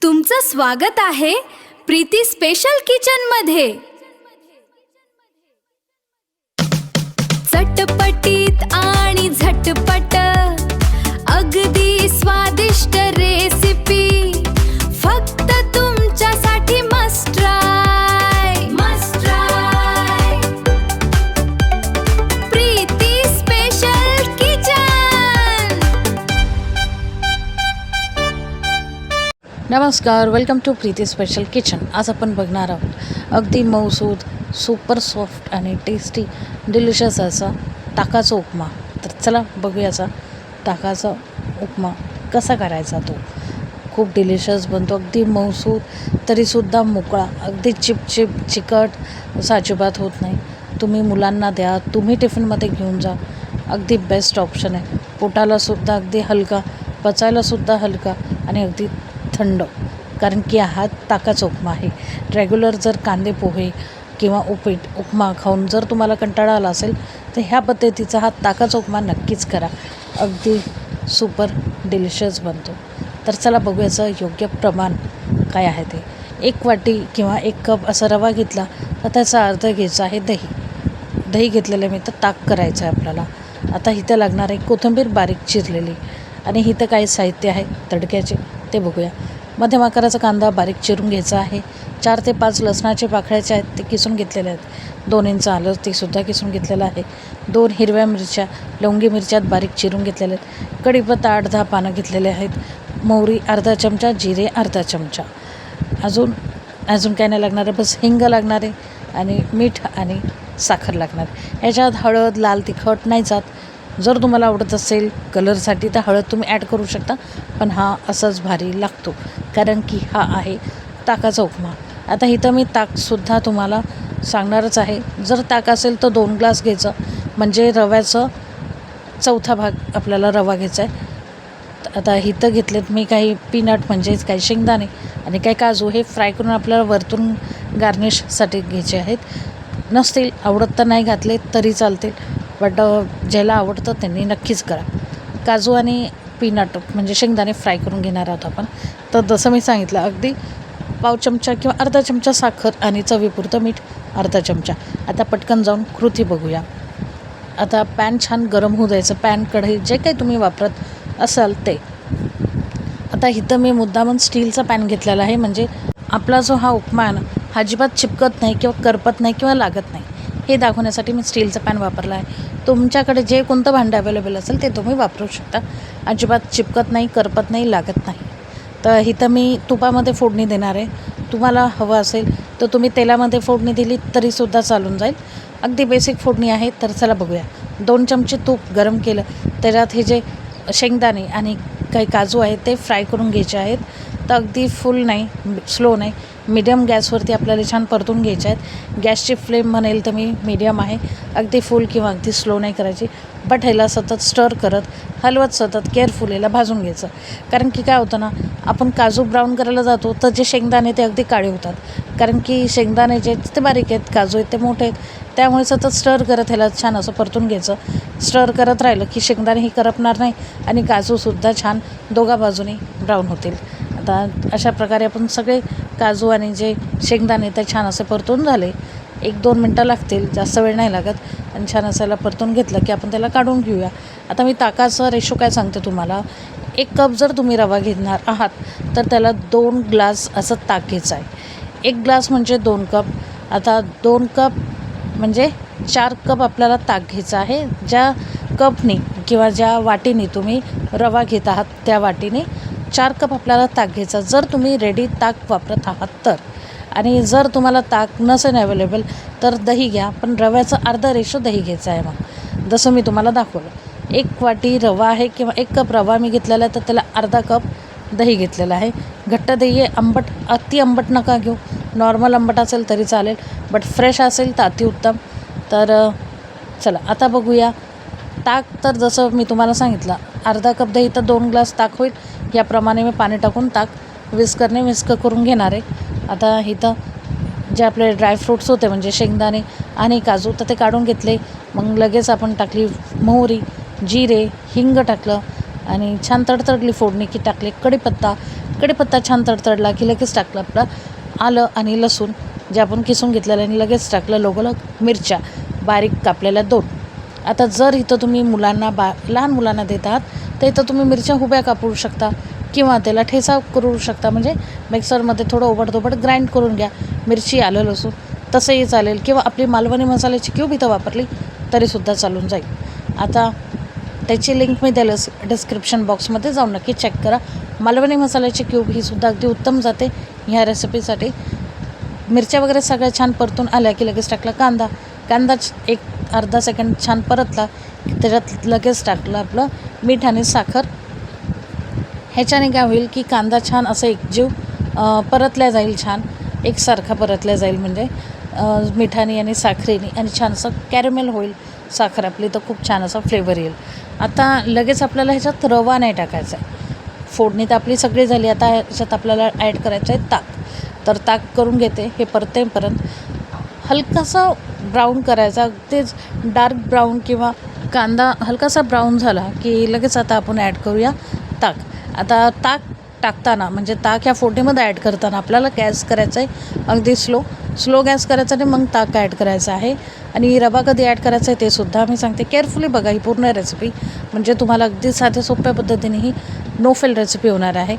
तुमचं स्वागत आहे प्रीती स्पेशल किचन मध्ये। चटपटीत आणि झटपट अगदी स्वादिष्ट रेसिपी फक्त तुमच्यासाठी must try Preeti special kitchen. नमस्कार, welcome to Preeti special kitchen. आज आपण बघणार आहोत अगदी मऊसूद, सुपर सॉफ्ट आणि टेस्टी डिलिशियस असा ताकाचा उपमा। तर चला बघूयाचा ताकाचा उपमा कसा करायचा। तो खूप डिलिशियस बनतो, अगदी मऊसूद तरीसुद्धा मोकळा, अगदी चिपचिप चिकट असा अजिबात होत नाही। तुम्ही मुलांना द्या, तुम्ही टिफिनमध्ये घेऊन जा, अगदी बेस्ट ऑप्शन आहे। पोटालासुद्धा अगदी हलका, पचायलासुद्धा हलका आणि अगदी थंड, कारण की हा ताकाचा उपमा आहे। रेग्युलर जर कांदे पोहे किंवा उपीट उपमा खाऊन जर तुम्हाला कंटाळा आला असेल तर ह्या पद्धतीचा हा ताकाचा उपमा नक्कीच करा, अगदी सुपर डिलिशियस बनतो। तर चला बघूयाचं योग्य प्रमाण काय आहे ते। 1 वाटी किंवा 1 कप असा रवा घेतला तर त्याचा अर्ध घ्यायचा आहे दही घेतलेलं मी तर ताक करायचं आहे आपल्याला। आता इथं लागणार आहे कोथिंबीर बारीक चिरलेली, आणि इथं काही साहित्य आहे तडक्याचे ते बघूया। मध्यम आकाराचा कांदा बारीक चिरून घ्यायचा आहे। 4 ते 5 लसणाचे पाकळ्याचे आहेत ते किसून घेतलेले आहेत। 2 इंच आलं ते सुद्धा किसून घेतलेलं आहे। 2 हिरव्या मिरच्या लवंगी मिरच्यात बारीक चिरून घेतलेल्या आहेत। कढीपत्ता 8-10 पानं घेतलेले आहेत। मोहरी अर्धा चमचा, जिरे अर्धा चमचा। अजून काय नाही लागणार आहे, बस हिंग लागणार आहे आणि मीठ आणि साखर लागणार। ह्याच्यात हळद, लाल तिखट नाही जात। जर तुम्हाला आवडत असेल कलरसाठी तर हळद तुम्ही ॲड करू शकता, पण हा असाच भारी लागतो कारण की हा आहे ताकाचा उपमा। आता इथं मी ताकसुद्धा तुम्हाला सांगणारच आहे। जर ताक असेल तर 2 ग्लास घ्यायचं, म्हणजे रव्याचं 1/4 भाग आपल्याला रवा घ्यायचा आहे। आता इथं घेतलेत मी काही पीनट म्हणजेच काही शेंगदाणे आणि काही काजू, हे फ्राय करून आपल्याला वरतून गार्निशसाठी घ्यायचे आहेत। नसतील आवडत तर नाही घातले तरी चालतील, बट ज्याला आवडतं त्यांनी नक्कीच करा। काजू आणि पीनट म्हणजे शेंगदाणे फ्राय करून घेणार आहोत आपण। तर जसं मी सांगितलं अगदी पाव चमचा किंवा अर्धा चमचा साखर आणि चवीपुरतं मीठ अर्धा चमचा। आता पटकन जाऊन कृती बघूया। आता पॅन छान गरम होऊ द्यायचं, पॅन कढई जे काही तुम्ही वापरत असाल ते। आता इथं मी मुद्दामून स्टीलचा पॅन घेतलेला आहे, म्हणजे आपला जो हा उपमा आहे ना हा अजिबात चिपकत नाही किंवा करपत नाही किंवा लागत नाही, हे दाखवण्यासाठी मी स्टीलचा पॅन वापरला आहे। तुमच्याकडे जे कोणतं भांडं अवेलेबल असेल ते तुम्ही वापरू शकता, अजिबात चिपकत नाही, करपत नाही, लागत नाही। तर इथं मी तुपामध्ये फोडणी देणार आहे। तुम्हाला हवं असेल तर तुम्ही तेलामध्ये फोडणी दिली तरीसुद्धा चालून जाईल, अगदी बेसिक फोडणी आहे। तर चला बघूया। 2 चमचे तूप गरम केलं, त्याच्यात हे जे शेंगदाणे आणि काही काजू आहेत ते फ्राय करून घ्यायचे आहेत। तर अगदी फुल नाही, स्लो नाही, मीडियम गॅसवरती आपल्याला छान परतून घ्यायचे आहेत। गॅसची फ्लेम म्हणेल तर मी मीडियम आहे, अगदी फुल किंवा अगदी स्लो नाही करायची, बट ह्याला सतत स्टर करत हलवत सतत केअरफुल याला भाजून घ्यायचं। कारण की काय होतं ना, आपण काजू ब्राऊन करायला जातो तर जे शेंगदाणे ते अगदी काळे होतात, कारण की शेंगदाणे जे ते बारीक आहेत, काजू आहेत ते मोठे आहेत। त्यामुळे सतत स्टर करत ह्याला छान असं परतून घ्यायचं। स्टर करत राहिलं की शेंगदाणेही करपणार नाही आणि काजूसुद्धा छान दोघा बाजूने ब्राऊन होतील। आता अशा प्रकारे आपण सगळे काजू आणि जे शेंगदाणे ते छान असे परतून झाले, 1-2 मिनटं लागतील, जास्त वेळ नाही लागत। आणि छान असायला परतून घेतलं की आपण त्याला काढून घेऊया। आता मी ताकाचं रेशो काय सांगते तुम्हाला। 1 कप जर तुम्ही रवा घेणार आहात तर त्याला 2 ग्लास असं ताक घ्यायचं आहे। 1 ग्लास म्हणजे 2 कप। आता 2 कप म्हणजे 4 कप आपल्याला ताक घ्यायचं आहे। ज्या कपनी किंवा ज्या वाटीने तुम्ही रवा घेत आहात त्या वाटीने 4 कप आपल्याला ताक घ्यायचा, जर तुम्ही रेडी ताक वापरत आहात तर। आणि जर तुम्हाला ताक नसेल अवेलेबल तर दही घ्या, पण रव्याचं अर्धा रेशो दही घ्यायचं आहे। मग जसं मी तुम्हाला दाखवलं 1 वाटी रवा आहे किंवा 1 कप रवा मी घेतलेला आहे, तर त्याला अर्धा कप दही घेतलेलं आहे। घट्ट दही आहे, आंबट अति आंबट नका घेऊ, नॉर्मल आंबट असेल तरी चालेल, बट फ्रेश असेल तर अतिउत्तम। तर चला आता बघूया। ताक तर जसं मी तुम्हाला सांगितलं अर्धा कप दही तर 2 ग्लास ताक होईल, याप्रमाणे मी पाणी टाकून ताक विस्क करून घेणार आहे। आता इथं जे आपले ड्रायफ्रूट्स होते म्हणजे शेंगदाणे आणि काजू तर ते काढून घेतले। मग लगेच आपण टाकली मोहरी, जिरे, हिंग टाकलं आणि छान तडतडली फोडणी की टाकले कढीपत्ता। कढीपत्ता छान तडतडला की लगेच टाकलं आपलं आलं आणि लसूण जे आपण किसून घेतलेलं आणि लगेच टाकलं लोगोलग मिरच्या बारीक कापलेल्या 2. आता जर इथं तुम्ही मुलांना लहान मुलांना देत आहात तर इथं तुम्ही मिरच्या उभ्या कापू शकता किंवा त्याला ठेचा करू शकता, म्हणजे मिक्सरमध्ये थोडं ओबडधोबड ग्राइंड करून घ्या मिरची आलं लसूण, तसंही चालेल. किंवा आपली मालवणी मसाल्याची क्यूब इथं वापरली तरीसुद्धा चालून जाईल. आता त्याची लिंक मी द्यायला डिस्क्रिप्शन बॉक्समध्ये जाऊन नक्की चेक करा. मालवणी मसाल्याची क्यूब ही सुद्धा अगदी उत्तम जाते ह्या रेसिपीसाठी. मिरच्या वगैरे सगळ्या छान परतून आल्या की लगेच टाकला कांदा एक अर्धा सेकंड छान परतला की त्याच्यात लगेच टाकलं आपलं मीठ आणि साखर. ह्याच्याने काय होईल की कांदा छान असं एकजीव परतल्या जाईल, छान एकसारखा परतल्या जाईल, म्हणजे मिठाने आणि साखरेने, आणि छान असं कॅरमेल होईल साखर आपली, तर खूप छान असा फ्लेवर येईल. आता लगेच आपल्याला ह्याच्यात रवा नाही टाकायचा आहे. फोडणी तर आपली सगळी झाली. आता ह्याच्यात आपल्याला ॲड करायचं आहे ताक. तर ताक करून घेते. हे परतेपर्यंत हलकासा ब्राऊन करायचा, तेच डार्क ब्राऊन किंवा कांदा हलकासा ब्राऊन झाला की लगेच आता आपण ॲड करूया ताक. आता ताक टाकताना म्हणजे ताक ह्या फोडणीमध्ये ॲड करताना आपल्याला गॅस करायचा आहे अगदी स्लो गॅस करायचा आणि मग ताक ॲड करायचं आहे. आणि रवा कधी ॲड करायचा आहे ते सुद्धा मी सांगते. केअरफुली बघा ही पूर्ण रेसिपी, म्हणजे तुम्हाला अगदी साध्या सोप्या पद्धतीने ही नो फेल रेसिपी होणार आहे.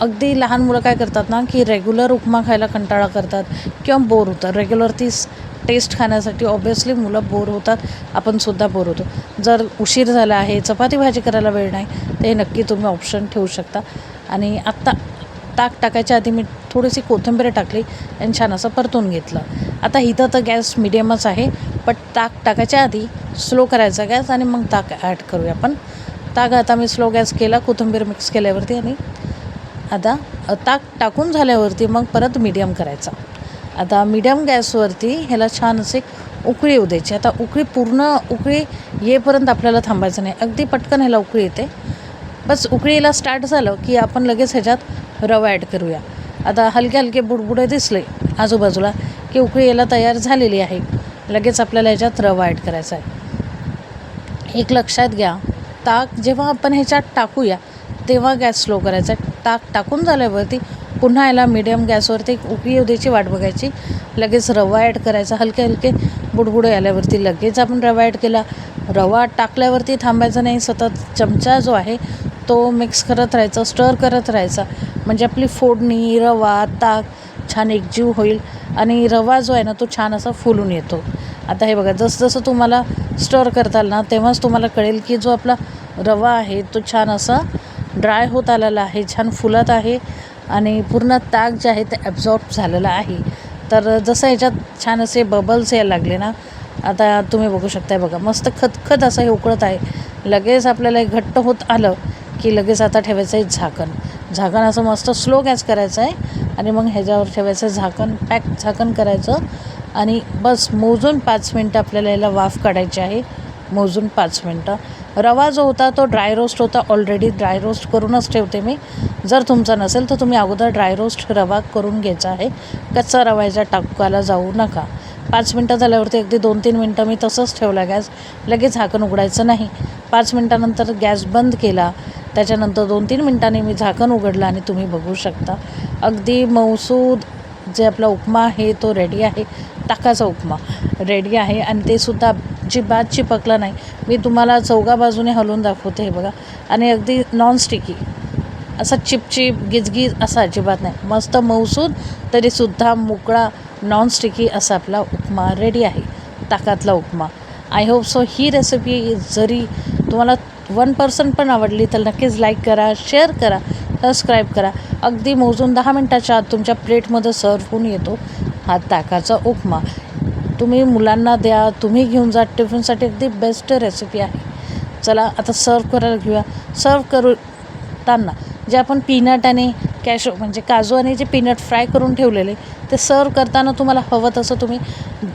अगदी लहान मुलं काय करतात ना की रेग्युलर उपमा खायला कंटाळा करतात किंवा बोर होतात. रेग्युलर तीच टेस्ट खाण्यासाठी ऑब्वियसली मुलं बोर होतात, आपण सुद्धा बोर होतो. जर उशीर झाला आहे, चपाती भाजी करायला वेळ नाही, ते नक्की तुम्ही ऑप्शन ठेवू शकता. आणि आत्ता ताक टाकायच्या आधी मी थोडीशी कोथिंबीर टाकली आणि छान असं परतून घेतलं. आता इथं तर गॅस मिडियमच आहे, पण ताक टाकायच्या आधी स्लो करायचा गॅस आणि मग ताक ॲड करूया आपण. ताक आता मी स्लो गॅस केला कोथिंबीर मिक्स केल्यावरती, आणि आता ताक टाकून झाल्यावरती मग परत मीडियम करायचा. आता मीडियम गॅसवरती ह्याला छान असे उकळी येऊ द्यायची. आता पूर्ण उकळी येईपर्यंत आपल्याला थांबायचं नाही, अगदी पटकन ह्याला उकळी येते. बस उकळीला स्टार्ट झालं की आपण लगेच ह्याच्यात रवा ॲड करूया. आता हलके बुडबुडे दिसले आजूबाजूला की उकळी यायला तयार झालेली आहे. लगेच आपल्याला ह्याच्यात रवा ॲड करायचा आहे. एक लक्षात घ्या, ताक जेव्हा आपण ह्याच्यात टाकूया तेव्हा गॅस स्लो करायचा. ताक टाकून झाल्यावरती पुन्हा याला मीडियम गॅसवरती एक उकळी येऊ द्यायची, वाट बघायची. लगेच रवा ॲड करायचा. हलके बुडबुडे आल्यावरती लगेच आपण रवा ॲड केला. रवा टाकल्यावरती थांबायचं नाही, सतत चमचा जो आहे तो मिक्स करत राहायचा, स्टर करत राहायचा, म्हणजे आपली फोडणी रवा ताक छान एकजीव होईल आणि रवा जो आहे ना तो छान असा फुलून येतो. आता हे बघा, जसं तुम्हाला स्टर करताल ना तेव्हाच तुम्हाला कळेल की जो आपला रवा आहे तो छान असा ड्राय होत आलेला आहे, छान फुलत आहे आणि पूर्ण ताक जे आहे ते ॲब्झॉर्ब झालेलं आहे. तर जसं ह्याच्यात छान असे बबल्स यायला लागले ना, आता तुम्ही बघू शकताय बघा, मस्त खतखत असं हे उकळत आहे. लगेच आपल्याला एक घट्ट होत आलं की लगेच आता ठेवायचं आहे झाकण असं मस्त स्लो गॅस करायचं आहे आणि मग ह्याच्यावर ठेवायचं झाकण, पॅक झाकण करायचं आणि बस मोजून 5 मिनटं आपल्याला याला वाफ काढायची आहे. मोजून 5 मिनटं. रवा जो होता तो ड्राय रोस्ट होता, ऑलरेडी ड्राय रोस्ट करूनच ठेवते मी. जर तुमचा नसेल तर तुम्ही अगोदर ड्राय रोस्ट रवा करून घ्यायचा आहे. कच्चा रवा ह्याच्या टाकायला जाऊ नका. 5 मिनटं झाल्यावरती अगदी 2-3 मिनटं मी तसंच ठेवला गॅस, लगेच झाकण उघडायचं नाही. 5 मिनटानंतर गॅस बंद केला, त्याच्यानंतर 2-3 मिनटांनी मी झाकण उघडलं आणि तुम्ही बघू शकता अगदी मऊसूद जे आपला उपमा आहे तो रेडी आहे. ताकाचा उपमा रेडी आहे आणि ते सुद्धा अजिबात चिपकला नाही. मी तुम्हाला चौघा बाजूने हलवून दाखवते हे बघा, आणि अगदी नॉनस्टिकी असा चिपचिप गिजगीज असा अजिबात नाही, मस्त मऊसूद तरीसुद्धा मोकळा नॉनस्टिकी असा आपला उपमा रेडी आहे, ताकातला उपमा. आय होप सो ही रेसिपी जरी तुम्हाला 1% पण आवडली तर नक्कीच लाईक करा, शेअर करा, सबस्क्राईब करा. अगदी मोजून 10 मिनटाच्या आत तुमच्या प्लेटमध्ये सर्व होऊन येतो हा ताकाचा उपमा. तुम्ही मुलांना द्या, तुम्ही घेऊन जा टिफिनसाठी, अगदी बेस्ट रेसिपी आहे. चला आता सर्व करायला घेऊया. सर्व करताना जे आपण पीनट आणि कॅशो म्हणजे काजू आणि जे पीनट फ्राय करून ठेवलेले ते सर्व करताना तुम्हाला हवं तसं तुम्ही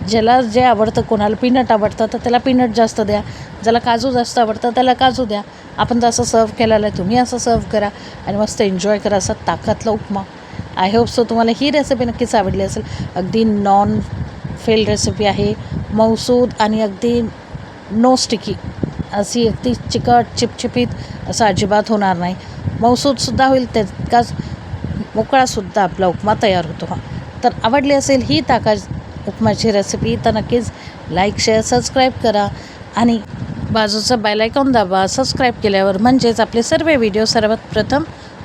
ज्याला जे आवडतं, कोणाला पीनट आवडतं तर त्याला पीनट जास्त द्या, ज्याला काजू जास्त आवडतं त्याला काजू द्या. आपण जसं सर्व केलेलं आहे तुम्ही असं सर्व करा आणि मस्त एन्जॉय करा असा ताकातला उपमा. आय होप सो तुम्हाला ही रेसिपी नक्कीच आवडली असेल. अगदी नॉन फेल रेसिपी आहे, मऊसूद आणि अगदी नो स्टिकी अशी, अगदी चिकट चिपचिपीत असं अजिबात होणार नाही. मऊसूदसुद्धा होईल, तितकाच मोकळासुद्धा आपला उपमा तयार होतो. तर आवडली असेल ही ताका उपमाची रेसिपी तर नक्कीच लाईक शेअर सबस्क्राईब करा आणि बाजूचं बेल आयकॉन दाबा. सबस्क्राईब केल्यावर म्हणजेच आपले सर्व व्हिडिओ सर्वात प्रथम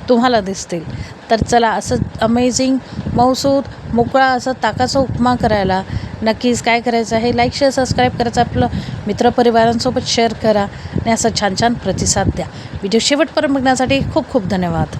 तुम्हाला दिसतील. तर चला असं अमेझिंग मऊसूद मोकळा असं ताकाचा उपमा करायला नक्कीच काय करायचं आहे, लाईक शेअर सबस्क्राईब करायचं, आपलं मित्रपरिवारांसोबत शेअर करा आणि असं छान छान प्रतिसाद द्या. व्हिडिओ शेवटपर्यंत बघण्यासाठी खूप खूप धन्यवाद.